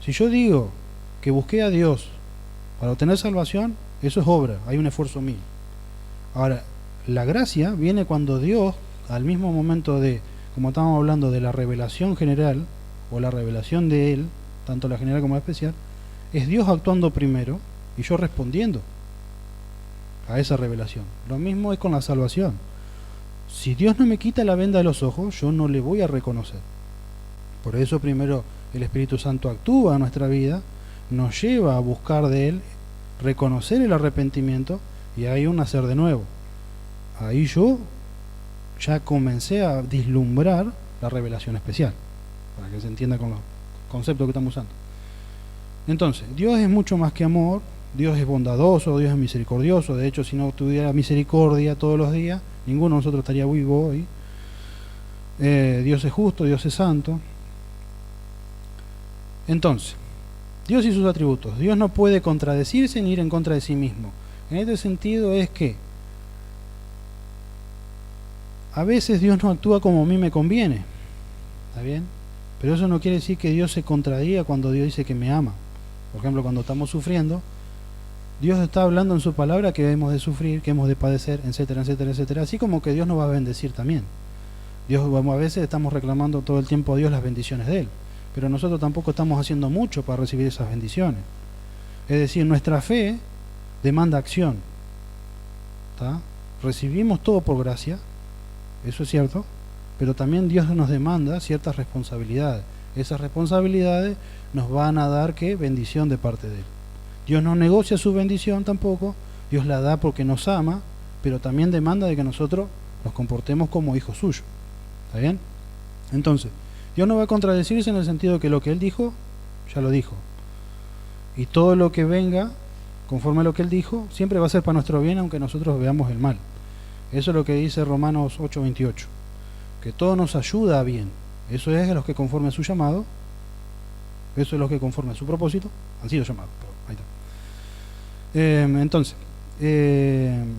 Si yo digo que busqué a Dios para obtener salvación, eso es obra, hay un esfuerzo mío. Ahora, la gracia viene cuando Dios, al mismo momento de, como estábamos hablando, de la revelación general, o la revelación de Él, tanto la general como la especial, es Dios actuando primero, y yo respondiendo a esa revelación. Lo mismo es con la salvación. Si Dios no me quita la venda de los ojos, yo no le voy a reconocer. Por eso primero el Espíritu Santo actúa en nuestra vida, nos lleva a buscar de Él, reconocer el arrepentimiento, y ahí un nacer de nuevo. Ahí yo ya comencé a vislumbrar la revelación especial, para que se entienda con los conceptos que estamos usando. Entonces, Dios es mucho más que amor, Dios es bondadoso, Dios es misericordioso. De hecho, si no tuviera misericordia todos los días, ninguno de nosotros estaría vivo hoy. Dios es justo, Dios es santo. Entonces, Dios y sus atributos. Dios no puede contradecirse ni ir en contra de sí mismo. En este sentido es que a veces Dios no actúa como a mí me conviene, ¿está bien? Pero eso no quiere decir que Dios se contradiga cuando Dios dice que me ama. Por ejemplo, cuando estamos sufriendo, Dios está hablando en su palabra que hemos de sufrir, que hemos de padecer, etcétera, etcétera, etcétera. Así como que Dios nos va a bendecir también. Dios, a veces estamos reclamando todo el tiempo a Dios las bendiciones de Él, pero nosotros tampoco estamos haciendo mucho para recibir esas bendiciones. Es decir, nuestra fe demanda acción, ¿tá? Recibimos todo por gracia, eso es cierto, pero también Dios nos demanda ciertas responsabilidades. Esas responsabilidades nos van a dar, ¿qué? Bendición de parte de Él. Dios no negocia su bendición tampoco, Dios la da porque nos ama, pero también demanda de que nosotros nos comportemos como hijos suyos. ¿Está bien? Entonces, Dios no va a contradecirse en el sentido de que lo que Él dijo, ya lo dijo. Y todo lo que venga, conforme a lo que Él dijo, siempre va a ser para nuestro bien, aunque nosotros veamos el mal. Eso es lo que dice Romanos 8:28, que todo nos ayuda a bien. Eso es a los que conforme a su llamado, eso es los que conforme a su propósito han sido llamados. Ahí está. Entonces,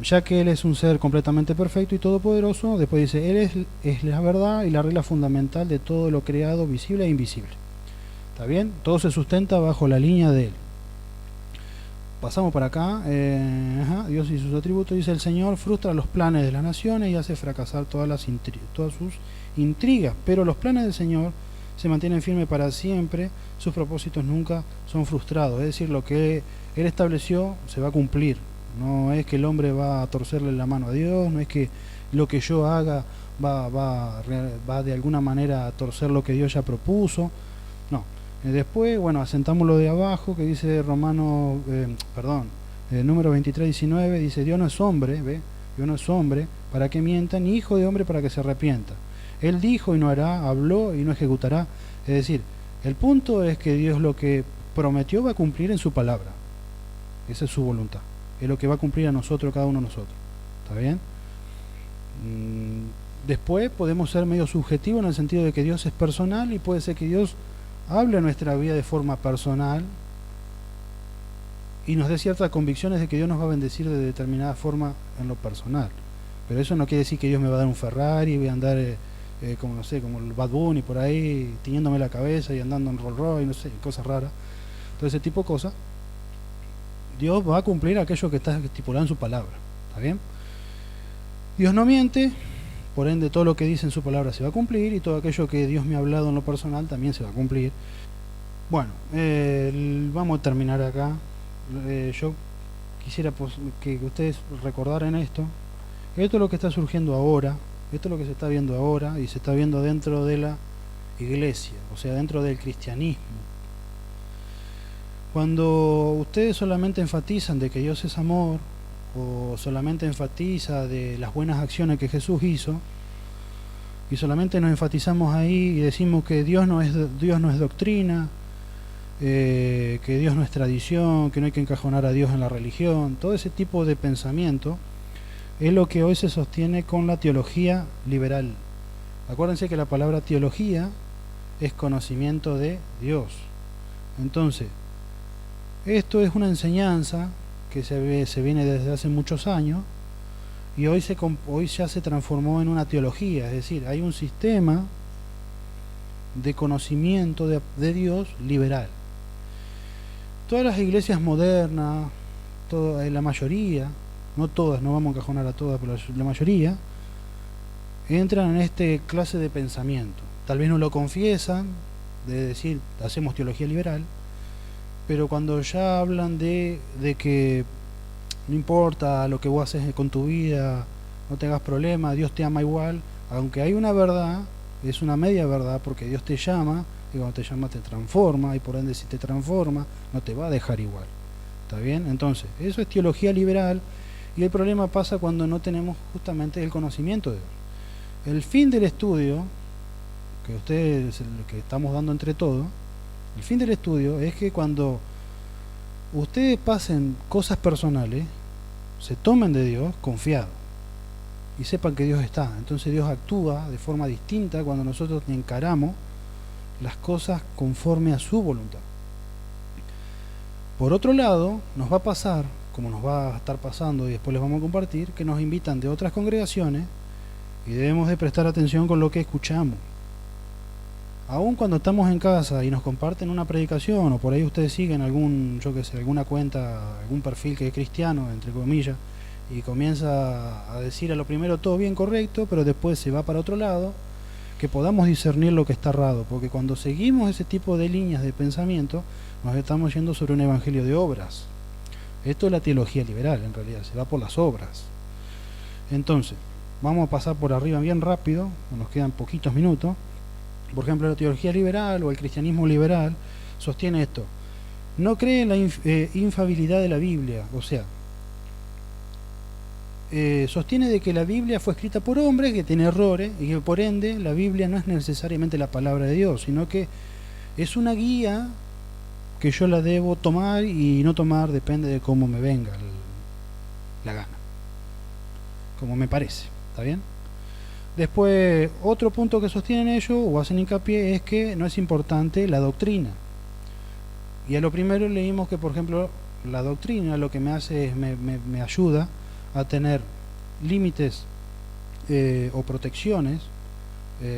ya que Él es un ser completamente perfecto y todopoderoso, después dice, Él es la verdad y la regla fundamental de todo lo creado, visible e invisible. ¿Está bien? Todo se sustenta bajo la línea de Él. Pasamos para acá. Dios y sus atributos. Dice, el Señor frustra los planes de las naciones y hace fracasar todas sus intrigas, pero los planes del Señor se mantienen firmes para siempre, sus propósitos nunca son frustrados. Es decir, lo que Él estableció se va a cumplir. No es que el hombre va a torcerle la mano a Dios, no es que lo que yo haga va de alguna manera a torcer lo que Dios ya propuso. No. Después, bueno, asentamos lo de abajo, que dice número 23:19, dice, Dios no es hombre, ¿ve? Dios no es hombre para que mienta, ni hijo de hombre para que se arrepienta. Él dijo y no hará, habló y no ejecutará. Es decir, el punto es que Dios lo que prometió va a cumplir en su palabra. Esa es su voluntad. Es lo que va a cumplir a nosotros, cada uno de nosotros. ¿Está bien? Después podemos ser medio subjetivos en el sentido de que Dios es personal y puede ser que Dios hable en nuestra vida de forma personal y nos dé ciertas convicciones de que Dios nos va a bendecir de determinada forma en lo personal. Pero eso no quiere decir que Dios me va a dar un Ferrari y voy a andar como no sé, como el Bad Bunny por ahí, tiñéndome la cabeza y andando en Rolls Royce, no sé, cosas raras. Todo ese tipo de cosas. Dios va a cumplir aquello que está estipulado en su palabra. ¿Está bien? Dios no miente, por ende todo lo que dice en su palabra se va a cumplir y todo aquello que Dios me ha hablado en lo personal también se va a cumplir. Bueno, vamos a terminar acá. Yo quisiera que ustedes recordaran esto. Esto es lo que está surgiendo ahora, esto es lo que se está viendo ahora y se está viendo dentro de la iglesia, o sea, dentro del cristianismo. Cuando ustedes solamente enfatizan de que Dios es amor, o solamente enfatiza de las buenas acciones que Jesús hizo, y solamente nos enfatizamos ahí y decimos que Dios no es doctrina, que Dios no es tradición, que no hay que encajonar a Dios en la religión, todo ese tipo de pensamiento es lo que hoy se sostiene con la teología liberal. Acuérdense que la palabra teología es conocimiento de Dios. Entonces, esto es una enseñanza que se viene desde hace muchos años y hoy ya se transformó en una teología, es decir, hay un sistema de conocimiento de Dios liberal. Todas las iglesias modernas, la mayoría, no todas, no vamos a encajonar a todas, pero la mayoría entran en este clase de pensamiento. Tal vez no lo confiesan, de decir, hacemos teología liberal, pero cuando ya hablan de que no importa lo que vos haces con tu vida, no tengas problemas, Dios te ama igual, aunque hay una verdad, es una media verdad, porque Dios te llama, y cuando te llama te transforma, y por ende si te transforma, no te va a dejar igual. ¿Está bien? Entonces, eso es teología liberal, y el problema pasa cuando no tenemos justamente el conocimiento de Dios. El fin del estudio, que estamos dando entre todos, el fin del estudio es que cuando ustedes pasen cosas personales, se tomen de Dios confiados y sepan que Dios está. Entonces Dios actúa de forma distinta cuando nosotros encaramos las cosas conforme a su voluntad. Por otro lado, nos va a pasar, como nos va a estar pasando y después les vamos a compartir, que nos invitan de otras congregaciones y debemos de prestar atención con lo que escuchamos. Aún cuando estamos en casa y nos comparten una predicación, o por ahí ustedes siguen alguna cuenta, algún perfil que es cristiano, entre comillas, y comienza a decir a lo primero todo bien correcto, pero después se va para otro lado, que podamos discernir lo que está errado, porque cuando seguimos ese tipo de líneas de pensamiento, nos estamos yendo sobre un evangelio de obras. Esto es la teología liberal, en realidad, se va por las obras. Entonces, Vamos a pasar por arriba bien rápido, nos quedan poquitos minutos. Por ejemplo, la teología liberal o el cristianismo liberal sostiene esto. No cree en la infalibilidad de la Biblia, o sea, sostiene de que la Biblia fue escrita por hombres que tiene errores y que por ende la Biblia no es necesariamente la palabra de Dios, sino que es una guía que yo la debo tomar y no tomar, depende de cómo me venga la gana, como me parece, ¿está bien? Después, otro punto que sostienen ellos o hacen hincapié es que no es importante la doctrina. Y a lo primero leímos que, por ejemplo, la doctrina lo que me hace es me ayuda a tener límites o protecciones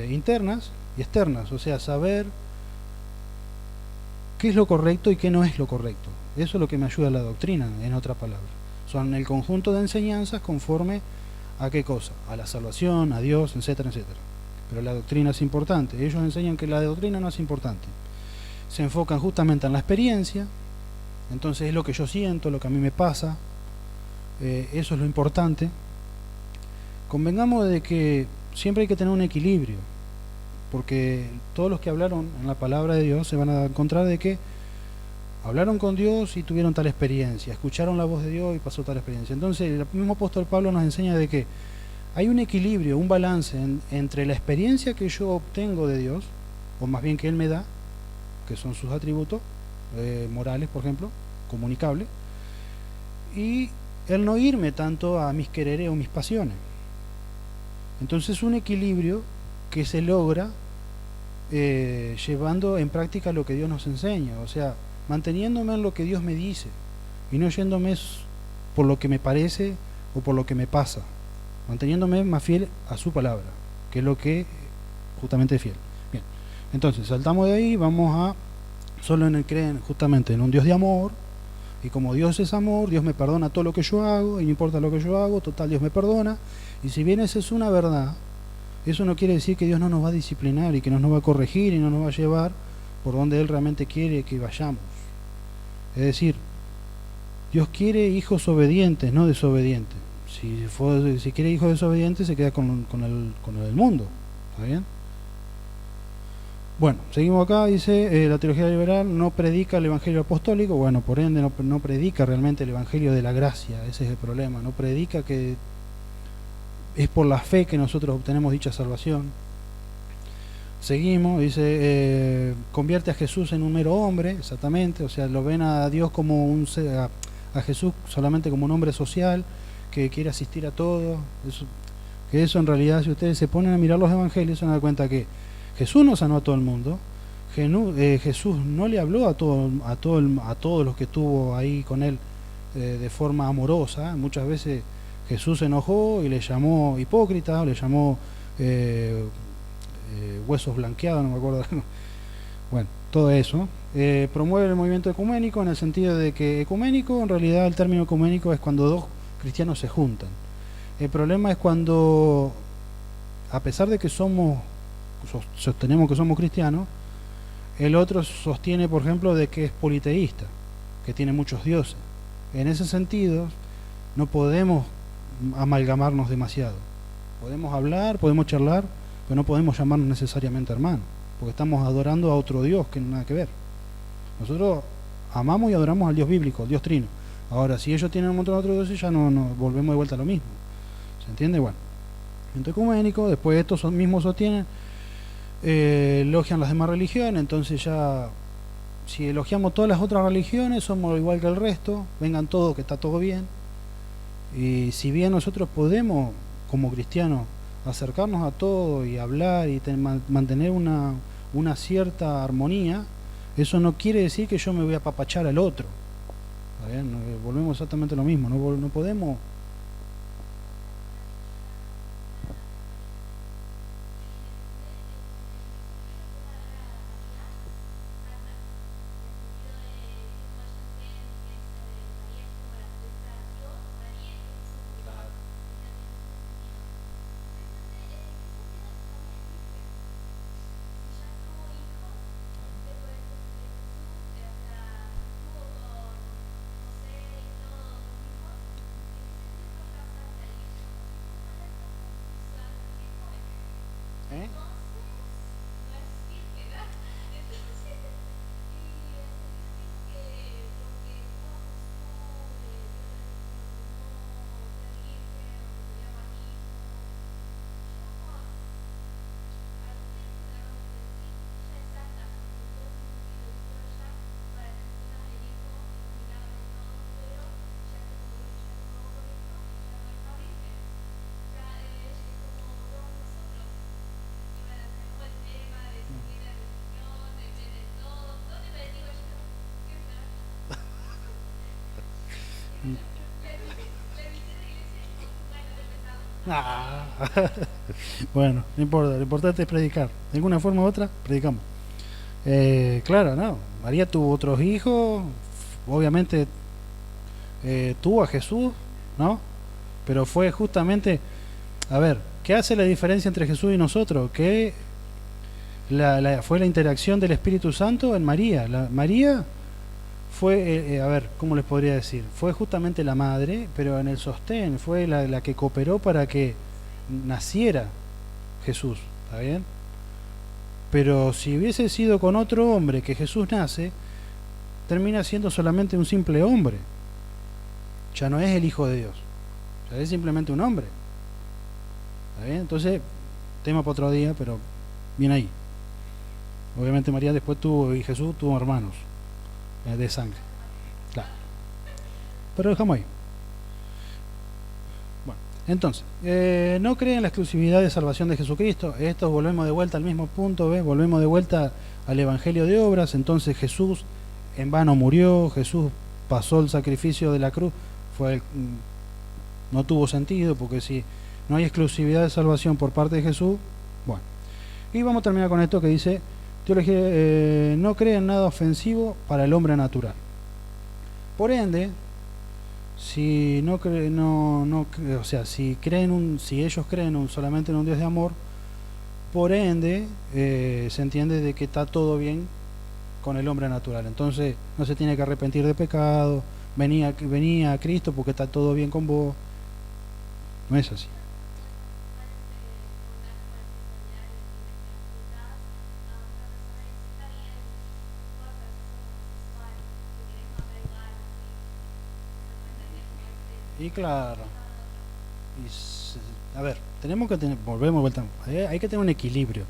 internas y externas, o sea, saber qué es lo correcto y qué no es lo correcto. Eso es lo que me ayuda la doctrina, en otra palabra. Son el conjunto de enseñanzas conforme a qué cosa, a la salvación, a Dios, etcétera, etcétera. Pero la doctrina es importante. Ellos enseñan que la doctrina no es importante. Se enfocan justamente en la experiencia, entonces es lo que yo siento, lo que a mí me pasa, eso es lo importante. Convengamos de que siempre hay que tener un equilibrio, porque todos los que hablaron en la palabra de Dios se van a encontrar de que hablaron con Dios y tuvieron tal experiencia, escucharon la voz de Dios y pasó tal experiencia. Entonces el mismo apóstol Pablo nos enseña de que hay un equilibrio, un balance entre la experiencia que yo obtengo de Dios, o más bien que Él me da, que son sus atributos morales, por ejemplo, comunicables, y el no irme tanto a mis quereres o mis pasiones. Entonces un equilibrio que se logra llevando en práctica lo que Dios nos enseña, o sea, manteniéndome en lo que Dios me dice y no yéndome por lo que me parece o por lo que me pasa, manteniéndome más fiel a su palabra, que es lo que justamente es fiel. Bien, entonces saltamos de ahí, vamos a solo creen justamente en un Dios de amor, y como Dios es amor, Dios me perdona todo lo que yo hago y no importa lo que yo hago, total Dios me perdona. Y si bien esa es una verdad, eso no quiere decir que Dios no nos va a disciplinar y que no nos va a corregir y no nos va a llevar por donde Él realmente quiere que vayamos. Es decir, Dios quiere hijos obedientes, no desobedientes. Si quiere hijos desobedientes, se queda con el mundo. ¿Está bien? Bueno, seguimos acá, dice, la teología liberal no predica el evangelio apostólico, bueno, por ende no predica realmente el evangelio de la gracia, ese es el problema, no predica que es por la fe que nosotros obtenemos dicha salvación. Seguimos, dice, convierte a Jesús en un mero hombre, exactamente, o sea, lo ven a Dios como a Jesús solamente como un hombre social que quiere asistir a todos. Eso en realidad, si ustedes se ponen a mirar los evangelios, se van a dar cuenta que Jesús no sanó a todo el mundo, Jesús no le habló a todos los que estuvo ahí con él de forma amorosa. Muchas veces Jesús se enojó y le llamó hipócrita, o le llamó huesos blanqueados, no me acuerdo. Bueno, todo eso. Promueve el movimiento ecuménico en el sentido de que ecuménico, en realidad el término ecuménico es cuando dos cristianos se juntan. El problema es cuando, a pesar de que sostenemos que somos cristianos, el otro sostiene, por ejemplo, de que es politeísta, que tiene muchos dioses. En ese sentido, no podemos amalgamarnos demasiado. Podemos hablar, podemos charlar, pero no podemos llamarnos necesariamente hermanos, porque estamos adorando a otro Dios que no tiene nada que ver. Nosotros amamos y adoramos al Dios bíblico, al Dios trino. Ahora, si ellos tienen un montón de otros dioses, ya no volvemos de vuelta a lo mismo. ¿Se entiende? Bueno, movimiento ecuménico, después estos mismos sostienen, elogian las demás religiones, entonces ya, si elogiamos todas las otras religiones, somos igual que el resto, vengan todos, que está todo bien. Y si bien nosotros podemos, como cristianos, acercarnos a todo y hablar y mantener una cierta armonía, eso no quiere decir que yo me voy a apapachar al otro. ¿Está bien? Volvemos exactamente a lo mismo, no podemos. Ah. Bueno, no importa, lo importante es predicar. De alguna forma u otra, predicamos. Claro, no. María tuvo otros hijos, obviamente tuvo a Jesús, ¿no? Pero fue justamente, a ver, ¿qué hace la diferencia entre Jesús y nosotros? Que fue la interacción del Espíritu Santo en María. María fue, a ver, ¿cómo les podría decir? Fue justamente la madre, pero en el sostén, fue la que cooperó para que naciera Jesús, ¿está bien? Pero si hubiese sido con otro hombre que Jesús nace, termina siendo solamente un simple hombre. Ya no es el Hijo de Dios, ya es simplemente un hombre. ¿Está bien? Entonces, tema para otro día, pero bien ahí. Obviamente María después tuvo, y Jesús tuvo hermanos de sangre. Claro. Pero dejamos ahí. Bueno, entonces, no creen en la exclusividad de salvación de Jesucristo. Esto volvemos de vuelta al mismo punto, ¿ves? Volvemos de vuelta al Evangelio de obras. Entonces Jesús en vano murió, Jesús pasó el sacrificio de la cruz, no tuvo sentido, porque si no hay exclusividad de salvación por parte de Jesús, bueno. Y vamos a terminar con esto que dice: teología, no cree en nada ofensivo para el hombre natural. Por ende, si no cree, o sea, si ellos creen solamente en un Dios de amor, por ende se entiende de que está todo bien con el hombre natural. Entonces no se tiene que arrepentir de pecado, venía a Cristo porque está todo bien con vos. No es así. Y claro, a ver, tenemos que tener, hay que tener un equilibrio.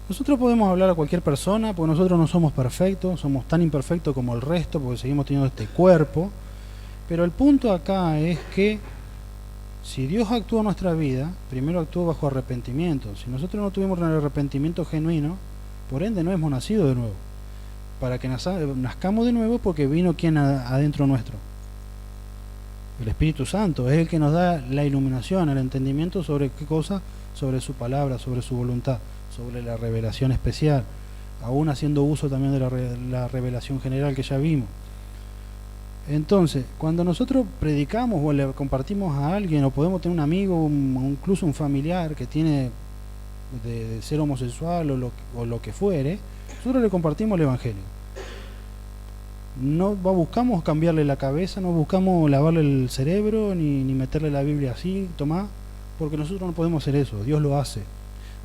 Nosotros podemos hablar a cualquier persona, porque nosotros no somos perfectos, somos tan imperfectos como el resto, porque seguimos teniendo este cuerpo. Pero el punto acá es que si Dios actúa en nuestra vida, primero actúa bajo arrepentimiento. Si nosotros no tuvimos un arrepentimiento genuino, por ende no hemos nacido de nuevo. Para que nazcamos de nuevo, porque vino quien adentro nuestro. El Espíritu Santo es el que nos da la iluminación, el entendimiento sobre qué cosa, sobre su palabra, sobre su voluntad, sobre la revelación especial, aún haciendo uso también de la revelación general que ya vimos. Entonces, cuando nosotros predicamos o le compartimos a alguien, o podemos tener un amigo, incluso un familiar que tiene de ser homosexual o lo que fuere, nosotros le compartimos el Evangelio. No buscamos cambiarle la cabeza, no buscamos lavarle el cerebro, ni meterle la Biblia así, tomá, porque nosotros no podemos hacer eso, Dios lo hace.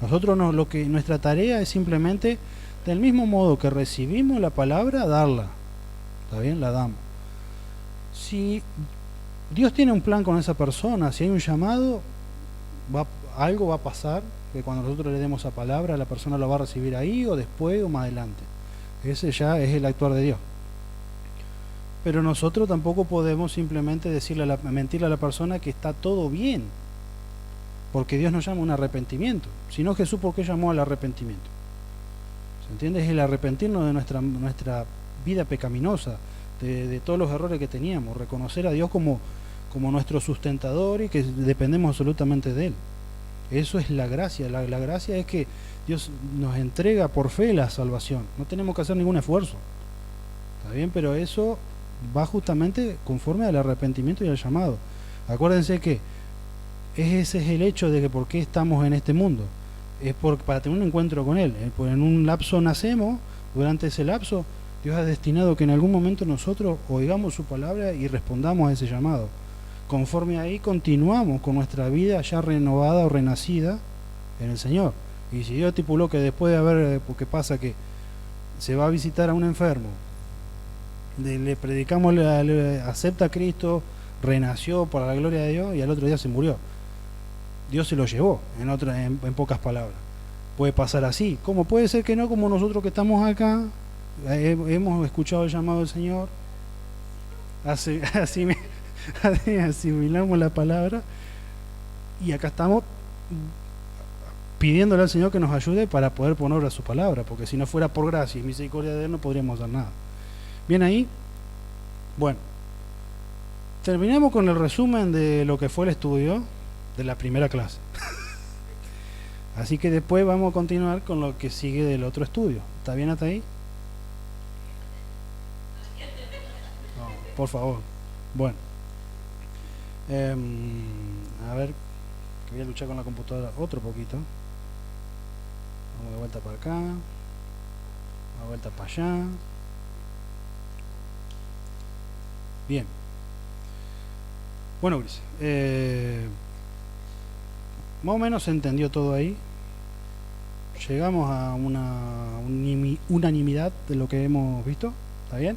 Nosotros nuestra tarea es simplemente, del mismo modo que recibimos la palabra, darla. ¿Está bien? La damos. Si Dios tiene un plan con esa persona, si hay un llamado, algo va a pasar, que cuando nosotros le demos esa palabra, la persona lo va a recibir ahí, o después, o más adelante. Ese ya es el actuar de Dios. Pero nosotros tampoco podemos simplemente mentirle a la persona que está todo bien, porque Dios nos llama a un arrepentimiento. Si no, Jesús, ¿por qué llamó al arrepentimiento? ¿Se entiende? Es el arrepentirnos de nuestra vida pecaminosa, de todos los errores que teníamos, reconocer a Dios como nuestro sustentador y que dependemos absolutamente de Él. Eso es la gracia. La gracia es que Dios nos entrega por fe la salvación. No tenemos que hacer ningún esfuerzo. ¿Está bien? Pero eso va justamente conforme al arrepentimiento y al llamado. Acuérdense que ese es el hecho de que por qué estamos en este mundo. Es para tener un encuentro con Él. En un lapso nacemos, durante ese lapso Dios ha destinado que en algún momento nosotros oigamos su palabra y respondamos a ese llamado. Conforme ahí continuamos con nuestra vida ya renovada o renacida en el Señor. Y si Dios estipuló que después de haber, porque pasa que se va a visitar a un enfermo, le predicamos, acepta a Cristo, renació para la gloria de Dios y al otro día se murió. Dios se lo llevó, en pocas palabras. Puede pasar así. ¿Cómo puede ser que no? Como nosotros que estamos acá, hemos escuchado el llamado del Señor, asimilamos la palabra y acá estamos pidiéndole al Señor que nos ayude para poder poner obra su palabra, porque si no fuera por gracia y misericordia de Él no podríamos hacer nada. Bien ahí. Bueno, terminemos con el resumen de lo que fue el estudio de la primera clase. Así que después vamos a continuar con lo que sigue del otro estudio. ¿Está bien hasta ahí? No, por favor. Bueno. A ver, que voy a luchar con la computadora otro poquito. Vamos de vuelta para acá. De vuelta para allá. Bien. Bueno, Gris. Más o menos se entendió todo ahí. Llegamos a una unanimidad de lo que hemos visto. ¿Está bien?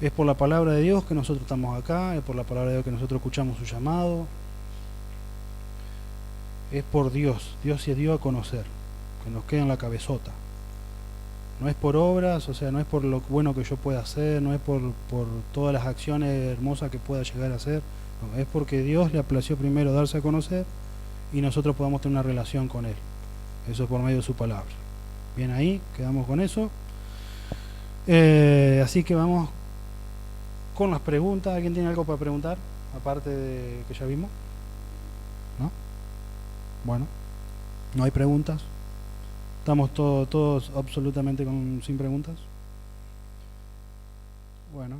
Es por la palabra de Dios que nosotros estamos acá. Es por la palabra de Dios que nosotros escuchamos su llamado. Es por Dios. Dios se dio a conocer. Que nos queda en la cabezota. No es por obras, o sea, no es por lo bueno que yo pueda hacer, no es por todas las acciones hermosas que pueda llegar a hacer. No, es porque Dios le plació primero darse a conocer y nosotros podamos tener una relación con Él. Eso es por medio de su palabra. Bien, ahí, quedamos con eso. Así que vamos con las preguntas. ¿Alguien tiene algo para preguntar? Aparte de que ya vimos. ¿No? Bueno, no hay preguntas. ¿Estamos todos absolutamente sin preguntas? Bueno.